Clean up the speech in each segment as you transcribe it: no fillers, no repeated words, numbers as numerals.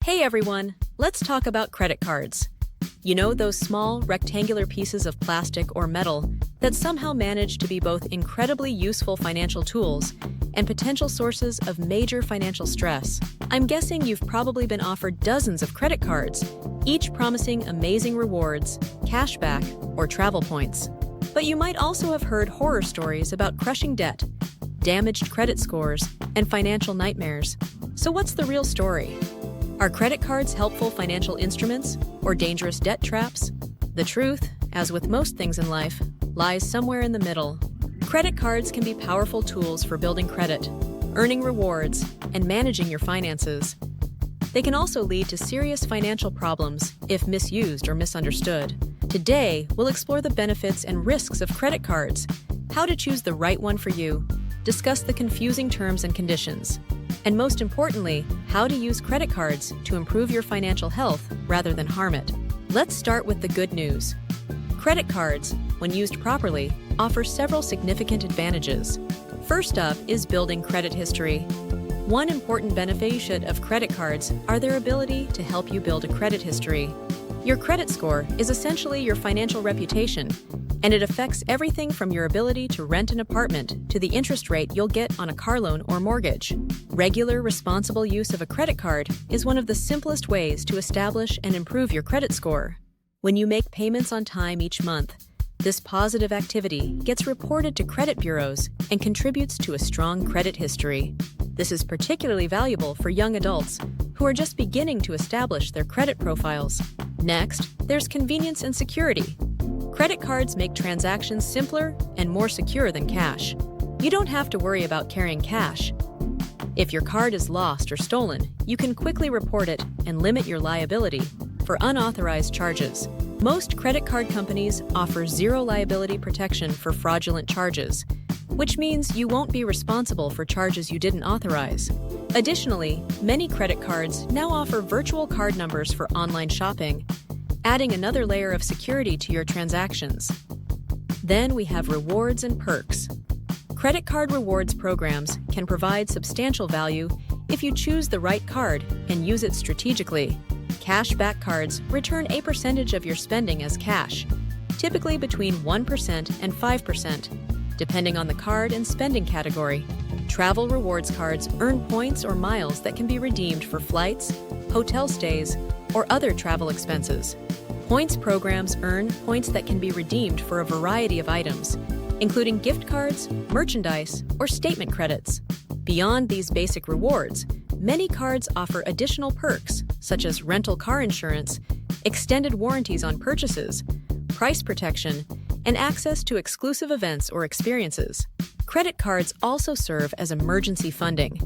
Hey everyone, let's talk about credit cards. You know those small, rectangular pieces of plastic or metal that somehow manage to be both incredibly useful financial tools and potential sources of major financial stress? I'm guessing you've probably been offered dozens of credit cards, each promising amazing rewards, cashback, or travel points. But you might also have heard horror stories about crushing debt, damaged credit scores, and financial nightmares. So what's the real story? Are credit cards helpful financial instruments or dangerous debt traps? The truth, as with most things in life, lies somewhere in the middle. Credit cards can be powerful tools for building credit, earning rewards, and managing your finances. They can also lead to serious financial problems if misused or misunderstood. Today, we'll explore the benefits and risks of credit cards, how to choose the right one for you, discuss the confusing terms and conditions, and most importantly, how to use credit cards to improve your financial health rather than harm it. Let's start with the good news. Credit cards, when used properly, offer several significant advantages. First up is building credit history. One important benefit of credit cards are their ability to help you build a credit history. Your credit score is essentially your financial reputation, and it affects everything from your ability to rent an apartment to the interest rate you'll get on a car loan or mortgage. Regular, responsible use of a credit card is one of the simplest ways to establish and improve your credit score. When you make payments on time each month, this positive activity gets reported to credit bureaus and contributes to a strong credit history. This is particularly valuable for young adults who are just beginning to establish their credit profiles. Next, there's convenience and security. Credit cards make transactions simpler and more secure than cash. You don't have to worry about carrying cash. If your card is lost or stolen, you can quickly report it and limit your liability for unauthorized charges. Most credit card companies offer zero liability protection for fraudulent charges, which means you won't be responsible for charges you didn't authorize. Additionally, many credit cards now offer virtual card numbers for online shopping, adding another layer of security to your transactions. Then we have rewards and perks. Credit card rewards programs can provide substantial value if you choose the right card and use it strategically. Cashback cards return a percentage of your spending as cash, typically between 1% and 5%, depending on the card and spending category. Travel rewards cards earn points or miles that can be redeemed for flights, hotel stays, or other travel expenses. Points programs earn points that can be redeemed for a variety of items, including gift cards, merchandise, or statement credits. Beyond these basic rewards, many cards offer additional perks, such as rental car insurance, extended warranties on purchases, price protection, and access to exclusive events or experiences. Credit cards also serve as emergency funding.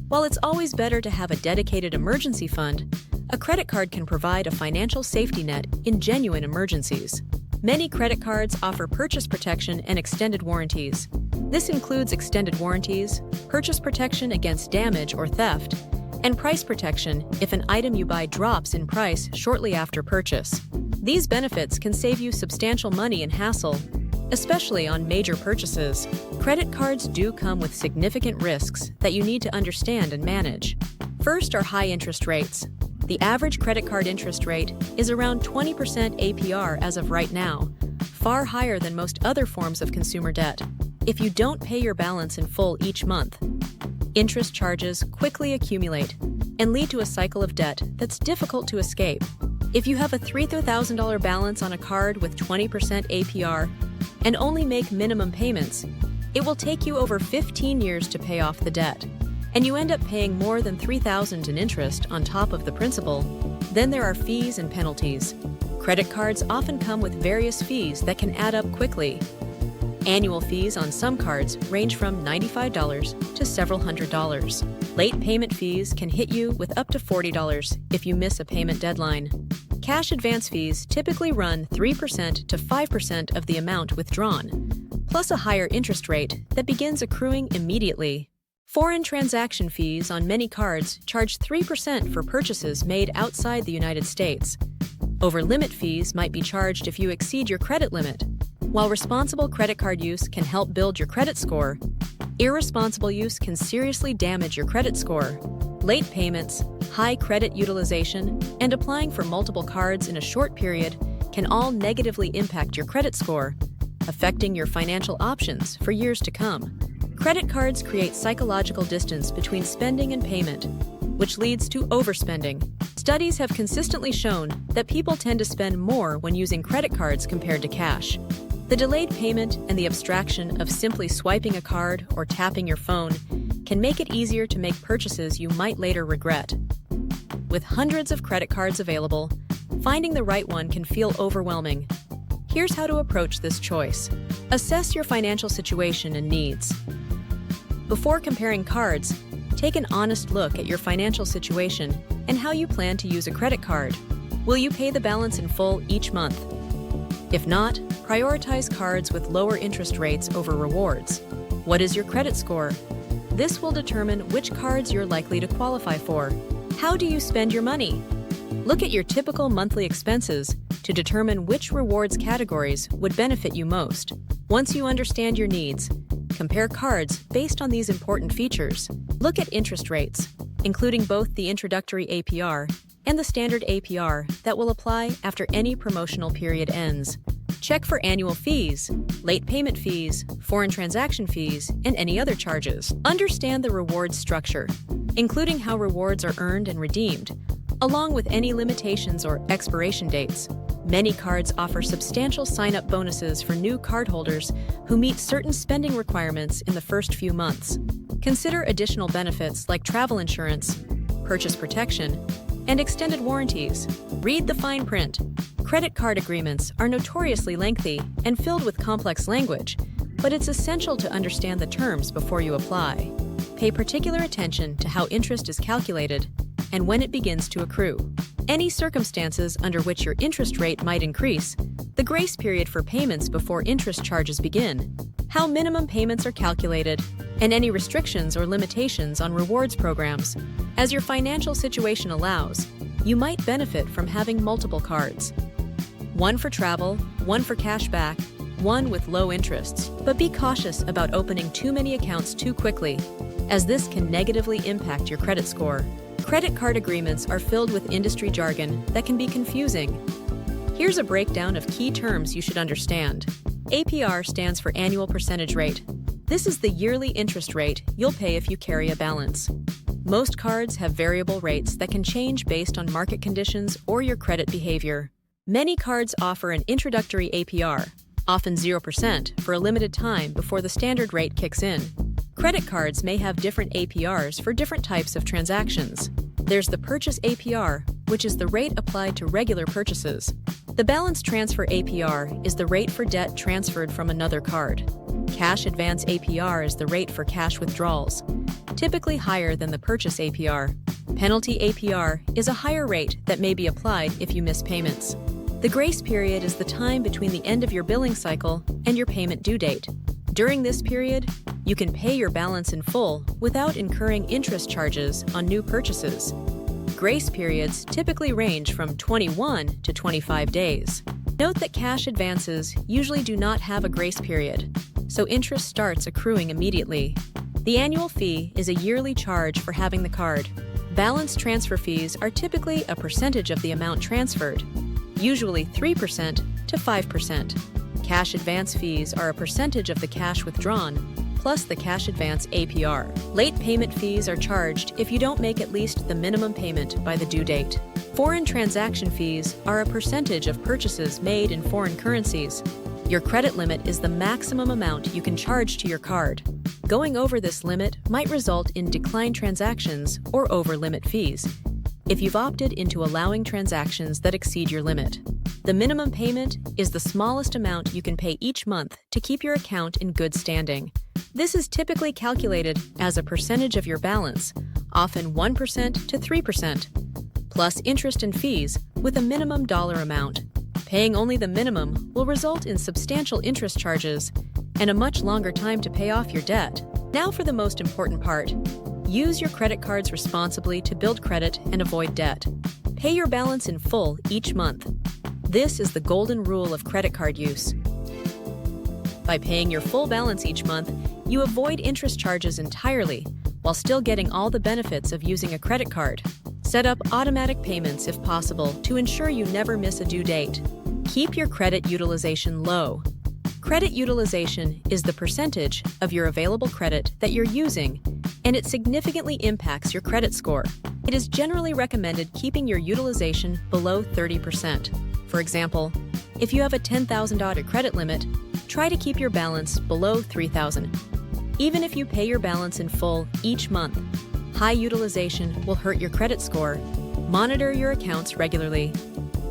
While it's always better to have a dedicated emergency fund, a credit card can provide a financial safety net in genuine emergencies. Many credit cards offer purchase protection and extended warranties. This includes extended warranties, purchase protection against damage or theft, and price protection if an item you buy drops in price shortly after purchase. These benefits can save you substantial money and hassle, especially on major purchases. Credit cards do come with significant risks that you need to understand and manage. First are high interest rates. The average credit card interest rate is around 20% APR as of right now, far higher than most other forms of consumer debt. If you don't pay your balance in full each month, interest charges quickly accumulate and lead to a cycle of debt that's difficult to escape. If you have a $3,000 balance on a card with 20% APR and only make minimum payments, it will take you over 15 years to pay off the debt, and you end up paying more than $3,000 in interest on top of the principal. Then there are fees and penalties. Credit cards often come with various fees that can add up quickly. Annual fees on some cards range from $95 to several $100s. Late payment fees can hit you with up to $40 if you miss a payment deadline. Cash advance fees typically run 3% to 5% of the amount withdrawn, plus a higher interest rate that begins accruing immediately. Foreign transaction fees on many cards charge 3% for purchases made outside the United States. Over-limit fees might be charged if you exceed your credit limit. While responsible credit card use can help build your credit score, irresponsible use can seriously damage your credit score. Late payments, high credit utilization, and applying for multiple cards in a short period can all negatively impact your credit score, affecting your financial options for years to come. Credit cards create psychological distance between spending and payment, which leads to overspending. Studies have consistently shown that people tend to spend more when using credit cards compared to cash. The delayed payment and the abstraction of simply swiping a card or tapping your phone can make it easier to make purchases you might later regret. With hundreds of credit cards available, finding the right one can feel overwhelming. Here's how to approach this choice. Assess your financial situation and needs. Before comparing cards, take an honest look at your financial situation and how you plan to use a credit card. Will you pay the balance in full each month? If not, prioritize cards with lower interest rates over rewards. What is your credit score? This will determine which cards you're likely to qualify for. How do you spend your money? Look at your typical monthly expenses to determine which rewards categories would benefit you most. Once you understand your needs, compare cards based on these important features. Look at interest rates, including both the introductory APR and the standard APR that will apply after any promotional period ends. Check for annual fees, late payment fees, foreign transaction fees, and any other charges. Understand the rewards structure, including how rewards are earned and redeemed, along with any limitations or expiration dates. Many cards offer substantial sign-up bonuses for new cardholders who meet certain spending requirements in the first few months. Consider additional benefits like travel insurance, purchase protection, and extended warranties. Read the fine print. Credit card agreements are notoriously lengthy and filled with complex language, but it's essential to understand the terms before you apply. Pay particular attention to how interest is calculated and when it begins to accrue. Any circumstances under which your interest rate might increase, the grace period for payments before interest charges begin, how minimum payments are calculated, and any restrictions or limitations on rewards programs. As your financial situation allows, you might benefit from having multiple cards. One for travel, one for cash back, one with low interests. But be cautious about opening too many accounts too quickly, as this can negatively impact your credit score. Credit card agreements are filled with industry jargon that can be confusing. Here's a breakdown of key terms you should understand. APR stands for annual percentage rate. This is the yearly interest rate you'll pay if you carry a balance. Most cards have variable rates that can change based on market conditions or your credit behavior. Many cards offer an introductory APR, often 0%, for a limited time before the standard rate kicks in. Credit cards may have different APRs for different types of transactions. There's the purchase APR, which is the rate applied to regular purchases. The balance transfer APR is the rate for debt transferred from another card. Cash advance APR is the rate for cash withdrawals, typically higher than the purchase APR. Penalty APR is a higher rate that may be applied if you miss payments. The grace period is the time between the end of your billing cycle and your payment due date. During this period, you can pay your balance in full without incurring interest charges on new purchases. Grace periods typically range from 21 to 25 days. Note that cash advances usually do not have a grace period, so interest starts accruing immediately. The annual fee is a yearly charge for having the card. Balance transfer fees are typically a percentage of the amount transferred, usually 3% to 5%. Cash advance fees are a percentage of the cash withdrawn, plus the cash advance APR. Late payment fees are charged if you don't make at least the minimum payment by the due date. Foreign transaction fees are a percentage of purchases made in foreign currencies. Your credit limit is the maximum amount you can charge to your card. Going over this limit might result in declined transactions or over-limit fees if you've opted into allowing transactions that exceed your limit. The minimum payment is the smallest amount you can pay each month to keep your account in good standing. This is typically calculated as a percentage of your balance, often 1% to 3%, plus interest and fees with a minimum dollar amount. Paying only the minimum will result in substantial interest charges and a much longer time to pay off your debt. Now for the most important part. Use your credit cards responsibly to build credit and avoid debt. Pay your balance in full each month. This is the golden rule of credit card use. By paying your full balance each month, you avoid interest charges entirely while still getting all the benefits of using a credit card. Set up automatic payments if possible to ensure you never miss a due date. Keep your credit utilization low. Credit utilization is the percentage of your available credit that you're using, and it significantly impacts your credit score. It is generally recommended keeping your utilization below 30%. For example, if you have a $10,000 credit limit, try to keep your balance below $3,000. Even if you pay your balance in full each month, high utilization will hurt your credit score. Monitor your accounts regularly.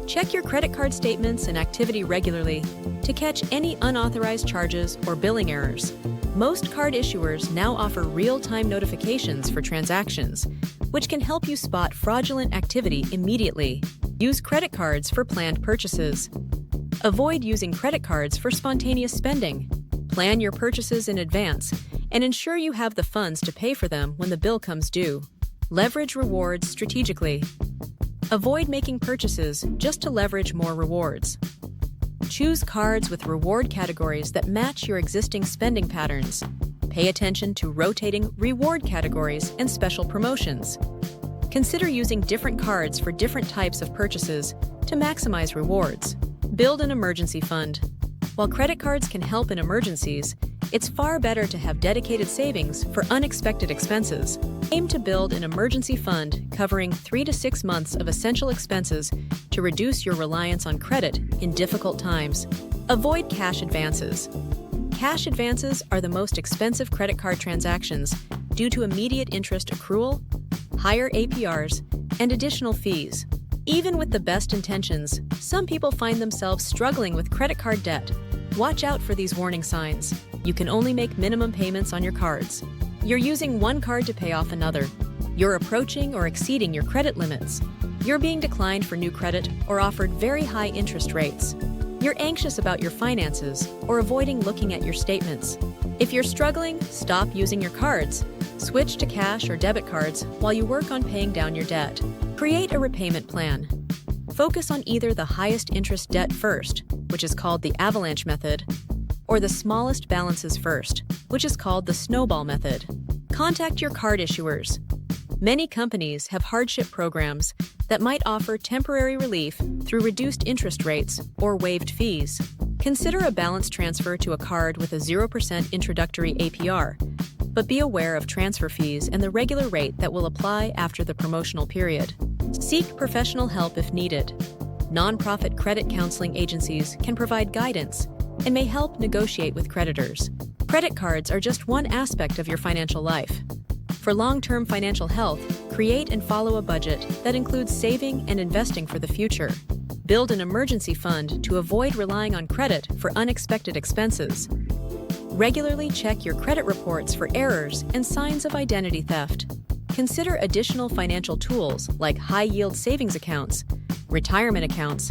Check your credit card statements and activity regularly to catch any unauthorized charges or billing errors. Most card issuers now offer real-time notifications for transactions, which can help you spot fraudulent activity immediately. Use credit cards for planned purchases. Avoid using credit cards for spontaneous spending. Plan your purchases in advance and ensure you have the funds to pay for them when the bill comes due. Leverage rewards strategically. Avoid making purchases just to leverage more rewards. Choose cards with reward categories that match your existing spending patterns. Pay attention to rotating reward categories and special promotions. Consider using different cards for different types of purchases to maximize rewards. Build an emergency fund. While credit cards can help in emergencies, it's far better to have dedicated savings for unexpected expenses. Aim to build an emergency fund covering 3 to 6 months of essential expenses to reduce your reliance on credit in difficult times. Avoid cash advances. Cash advances are the most expensive credit card transactions due to immediate interest accrual, higher APRs, and additional fees. Even with the best intentions, some people find themselves struggling with credit card debt. Watch out for these warning signs. You can only make minimum payments on your cards. You're using one card to pay off another. You're approaching or exceeding your credit limits. You're being declined for new credit or offered very high interest rates. You're anxious about your finances or avoiding looking at your statements. If you're struggling, stop using your cards. Switch to cash or debit cards while you work on paying down your debt. Create a repayment plan. Focus on either the highest interest debt first, which is called the avalanche method, or the smallest balances first, which is called the snowball method. Contact your card issuers. Many companies have hardship programs that might offer temporary relief through reduced interest rates or waived fees. Consider a balance transfer to a card with a 0% introductory APR, but be aware of transfer fees and the regular rate that will apply after the promotional period. Seek professional help if needed. Nonprofit credit counseling agencies can provide guidance and may help negotiate with creditors. Credit cards are just one aspect of your financial life. For long-term financial health, create and follow a budget that includes saving and investing for the future. Build an emergency fund to avoid relying on credit for unexpected expenses. Regularly check your credit reports for errors and signs of identity theft. Consider additional financial tools like high-yield savings accounts, retirement accounts,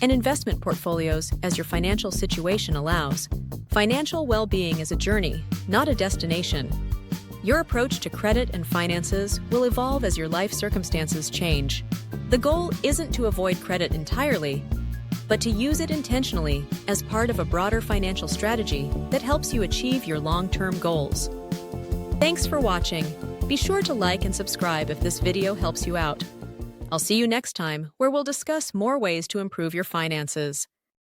and investment portfolios as your financial situation allows. Financial well-being is a journey, not a destination. Your approach to credit and finances will evolve as your life circumstances change. The goal isn't to avoid credit entirely, but to use it intentionally as part of a broader financial strategy that helps you achieve your long-term goals. Thanks for watching. Be sure to like and subscribe if this video helps you out. I'll see you next time, where we'll discuss more ways to improve your finances.